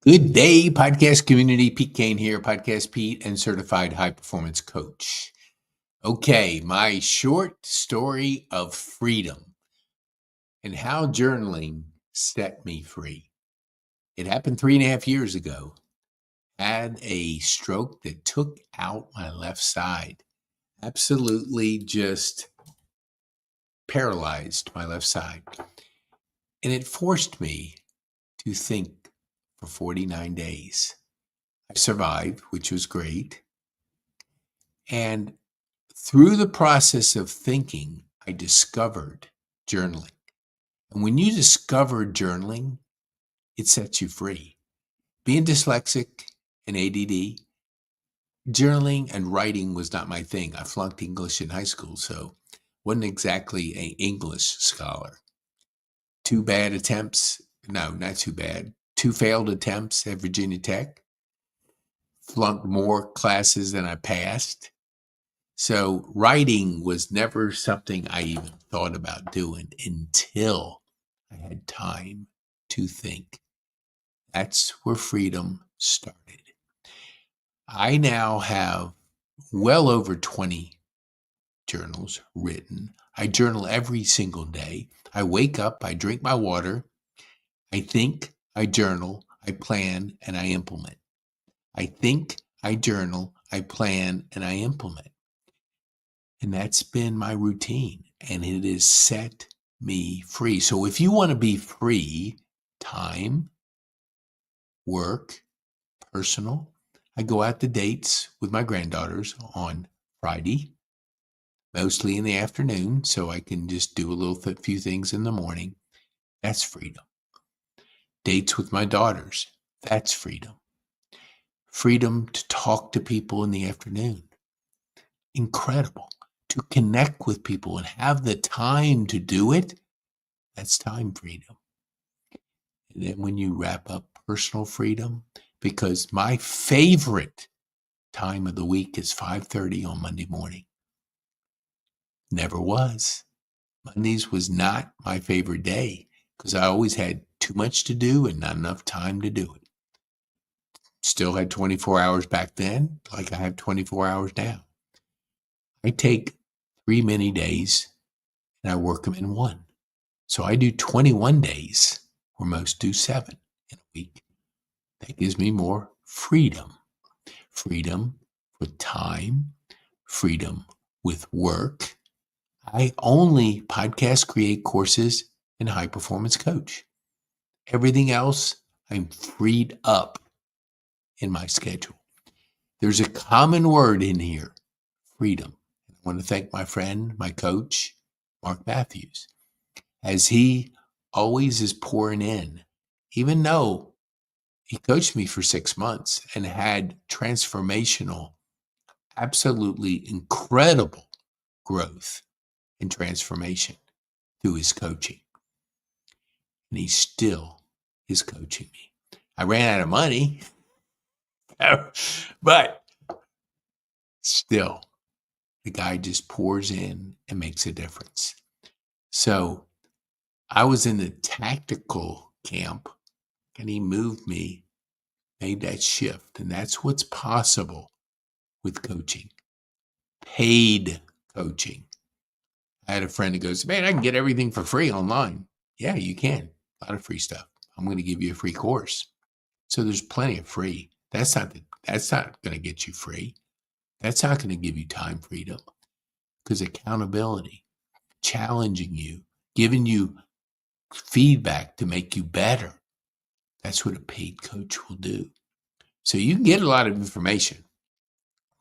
Good day, podcast community. Pete Kane here, Podcast Pete and certified high performance coach. Okay, my short story of freedom and how journaling set me free. It happened 3.5 years ago. Had a stroke that took out my left side. Absolutely just paralyzed my left side. And it forced me to think for 49 days. I survived, which was great. And through the process of thinking, I discovered journaling. And when you discover journaling, it sets you free. Being dyslexic and ADD, journaling and writing was not my thing. I flunked English in high school, so wasn't exactly an English scholar. 2 bad attempts. No, not too bad. 2 failed attempts at Virginia Tech. Flunked more classes than I passed. So writing was never something I even thought about doing until I had time to think. That's where freedom started. I now have well over 20 journals written. I journal every single day. I wake up, I drink my water, I think, I journal, I plan, and I implement. I think, I journal, I plan, and I implement. And that's been my routine, and it has set me free. So if you want to be free, time, work, personal, I go out to dates with my granddaughters on Friday, mostly in the afternoon, so I can just do a few things in the morning. That's freedom. Dates with my daughters, that's freedom. Freedom to talk to people in the afternoon. Incredible. To connect with people and have the time to do it, that's time freedom. And then when you wrap up personal freedom, because my favorite time of the week is 5:30 on Monday morning. Never was. Mondays was not my favorite day because I always had too much to do and not enough time to do it. Still had 24 hours back then, like I have 24 hours now. I take 3 mini days and I work them in one. So I do 21 days, where most do 7 in a week. That gives me more freedom. Freedom with time, freedom with work. I only podcast create courses and high performance coach. Everything else, I'm freed up in my schedule. There's a common word in here, freedom. I want to thank my friend, my coach, Mark Matthews, as he always is pouring in, even though he coached me for 6 months and had transformational, absolutely incredible growth and transformation through his coaching. And he still is coaching me. I ran out of money, but still, the guy just pours in and makes a difference. So I was in the tactical camp and he moved me, made that shift. And that's what's possible with coaching, paid coaching. I had a friend who goes, man, I can get everything for free online. Yeah, you can. A lot of free stuff. I'm going to give you a free course. So there's plenty of free. That's not going to get you free. That's not going to give you time freedom, because accountability, challenging you, giving you feedback to make you better. That's what a paid coach will do. So you can get a lot of information,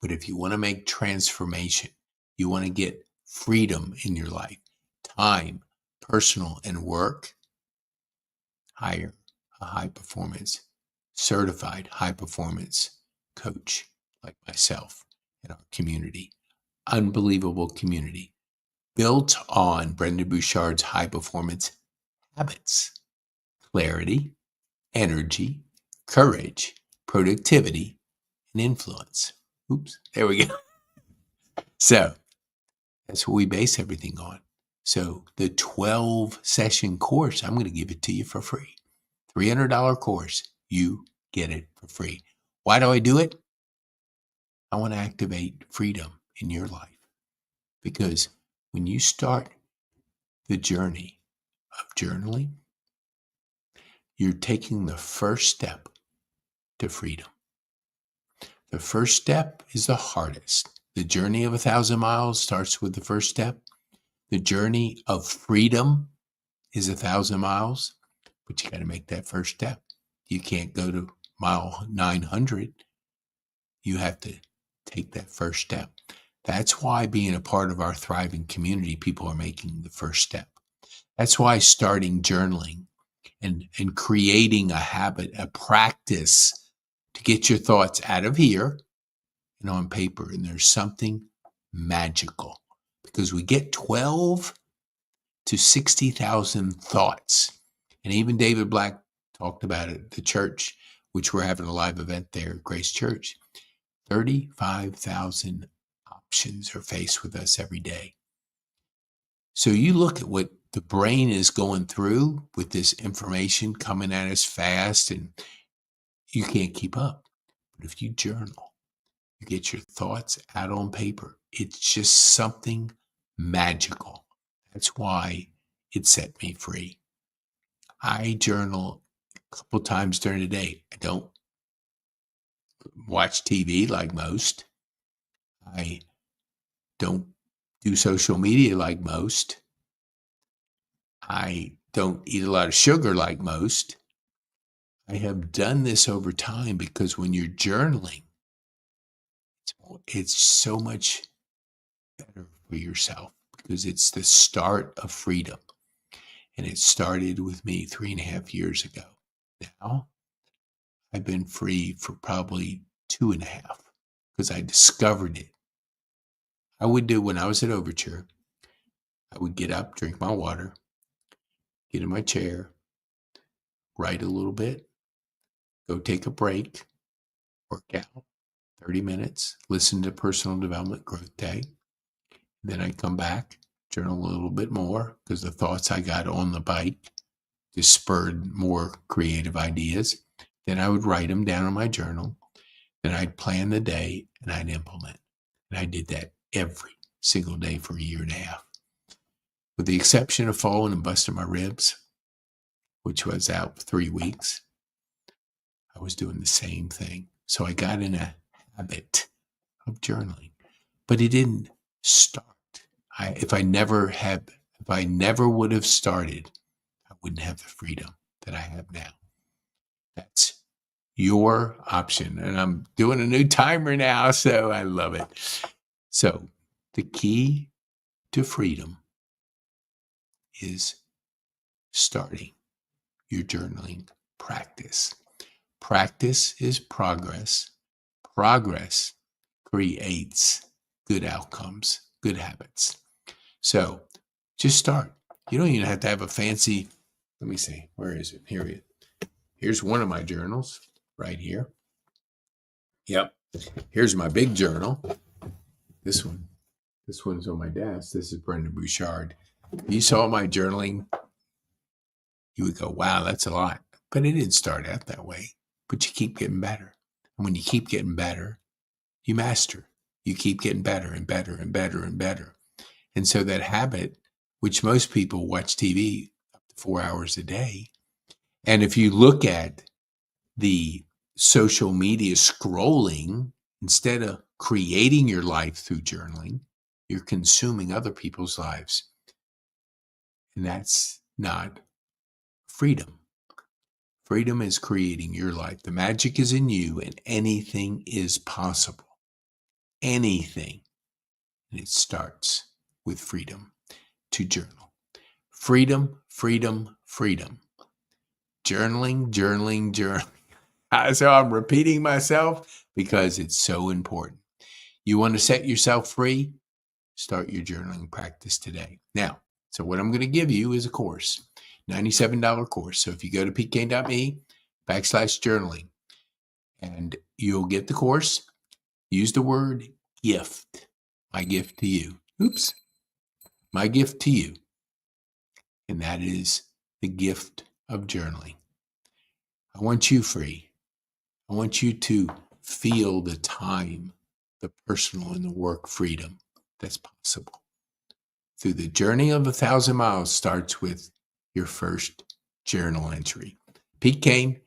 but if you want to make transformation, you want to get freedom in your life, time, personal, and work, hire a high performance, certified high performance coach like myself in our community. Unbelievable community built on Brendon Bouchard's high performance habits: clarity, energy, courage, productivity, and influence. Oops, there we go. So that's what we base everything on. So the 12 session course, I'm going to give it to you for free. $300 course. You get it for free. Why do I do it? I want to activate freedom in your life because when you start the journey of journaling, you're taking the first step to freedom. The first step is the hardest. The journey of 1,000 miles starts with the first step. The journey of freedom is 1,000 miles, but you got to make that first step. You can't go to mile 900. You have to take that first step. That's why being a part of our thriving community, people are making the first step. That's why starting journaling and creating a habit, a practice to get your thoughts out of here and on paper. And there's something magical because we get 12 to 60,000 thoughts. And even David Black talked about it at the church, which we're having a live event there at Grace Church. 35,000 options are faced with us every day. So you look at what the brain is going through with this information coming at us fast, and you can't keep up. But if you journal, you get your thoughts out on paper. It's just something magical. That's why it set me free. I journal a couple times during the day. I don't watch TV like most. I don't do social media like most. I don't eat a lot of sugar like most. I have done this over time because when you're journaling, it's so much better for yourself because it's the start of freedom. And it started with me 3.5 years ago. Now, I've been free for probably 2.5 because I discovered it. I would do when I was at Overture, I would get up, drink my water, get in my chair, write a little bit, go take a break, work out 30 minutes, listen to Personal Development Growth Day. Then I'd come back, journal a little bit more because the thoughts I got on the bike just spurred more creative ideas. Then I would write them down in my journal. Then I'd plan the day and I'd implement. And I did that every single day for 1.5 years. With the exception of falling and busting my ribs, which was out for 3 weeks, I was doing the same thing. So I got in a habit of journaling, but it didn't start. If I never would have started, I wouldn't have the freedom that I have now. That's your option. And I'm doing a new timer now, so I love it. So the key to freedom is starting your journaling practice. Practice is progress. Progress creates good outcomes, good habits. So just start. You don't even have to have a fancy, let me see, where is it? Here it is. Here's one of my journals right here. Yep. Here's my big journal. This one's on my desk. This is Brendan Bouchard. If you saw my journaling, you would go, wow, that's a lot. But it didn't start out that way. But you keep getting better. And when you keep getting better, you master. You keep getting better and better and better and better. And so that habit, which most people watch TV up to 4 hours a day. And if you look at the social media scrolling, instead of creating your life through journaling, you're consuming other people's lives. And that's not freedom. Freedom is creating your life. The magic is in you, and anything is possible. Anything. And it starts with freedom to journal. Freedom, freedom, freedom. Journaling, journaling, journaling. So I'm repeating myself because it's so important. You want to set yourself free? Start your journaling practice today. Now, so what I'm going to give you is a course, $97 course. So if you go to pkane.me/journaling and you'll get the course, use the word gift. My gift to you. Oops. My gift to you. And that is the gift of journaling. I want you free. I want you to feel the time, the personal and the work freedom that's possible. Through the journey of 1,000 miles starts with your first journal entry. Pete Kane,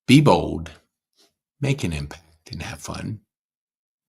be bold, make an impact, and have fun.